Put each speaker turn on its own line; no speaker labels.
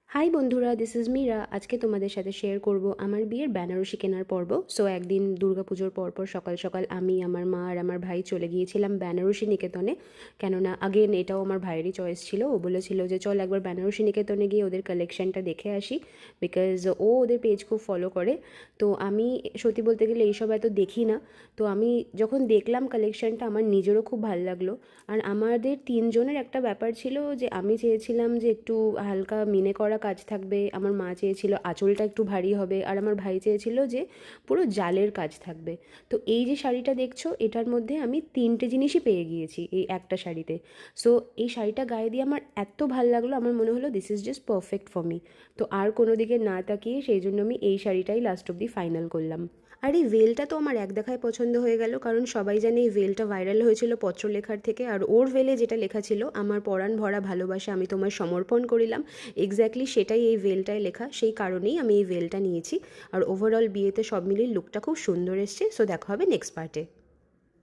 High বন্ধুরা, this is Meera. আজকে তোমাদের সাথে শেয়ার করব আমার বিয়ের বেনারসি কেনার পর্ব। সো একদিন দুর্গাপুজোর পরপর সকাল সকাল আমি, আমার মা আর আমার ভাই চলে গিয়েছিলাম বেনারসি নিকেতনে। কেননা আগেন এটাও আমার ভাইয়েরই চয়েস ছিল। ও বলেছিল যে চল একবার বেনারসি নিকেতনে গিয়ে ওদের কালেকশনটা দেখে আসি, বিকজ ও ওদের পেজ খুব ফলো করে। তো আমি সত্যি বলতে গেলে এইসব এত দেখি না। তো আমি যখন দেখলাম কালেকশনটা আমার নিজেরও খুব ভালো লাগলো। আর আমাদের তিনজনের একটা ব্যাপার ছিল যে আমি চেয়েছিলাম যে একটু হালকা মিনে করা কাজ থাকবে, আমার মা চেয়েছিল আঁচলটা একটু ভারী হবে, আর আমার ভাই চেয়েছিল যে পুরো জালের কাজ থাকবে। তো এই যে শাড়িটা দেখছো এটার মধ্যে আমি তিনটে জিনিসই পেয়ে গিয়েছি এই একটা শাড়িতে। সো এই শাড়িটা গায়ে দিয়ে আমার এত ভালো লাগলো, আমার মনে হলো this is just perfect for me. তো আর কোনো দিকে না তাকিয়ে সেই জন্য আমি এই শাড়িটাই লাস্ট অব্দি ফাইনাল করলাম। আর এই ভেলটা তো আমার এক দেখায় পছন্দ হয়ে গেল, কারণ সবাই জানে এই ভেলটা ভাইরাল হয়েছিল পত্রলেখার থেকে। আর ওর ভেলে যেটা লেখা ছিল, আমার পরাণ ভরা ভালোবাসা আমি তোমায় সমর্পণ করিলাম, এক্স্যাক্টলি সেটাই এই ভেলটায় লেখা। সেই কারণেই আমি এই ভেলটা নিয়েছি। আর ওভারঅল বিয়েতে সব মিলিয়ে লুকটা খুব সুন্দর এসছে। সো দেখা হবে নেক্সট পার্টে।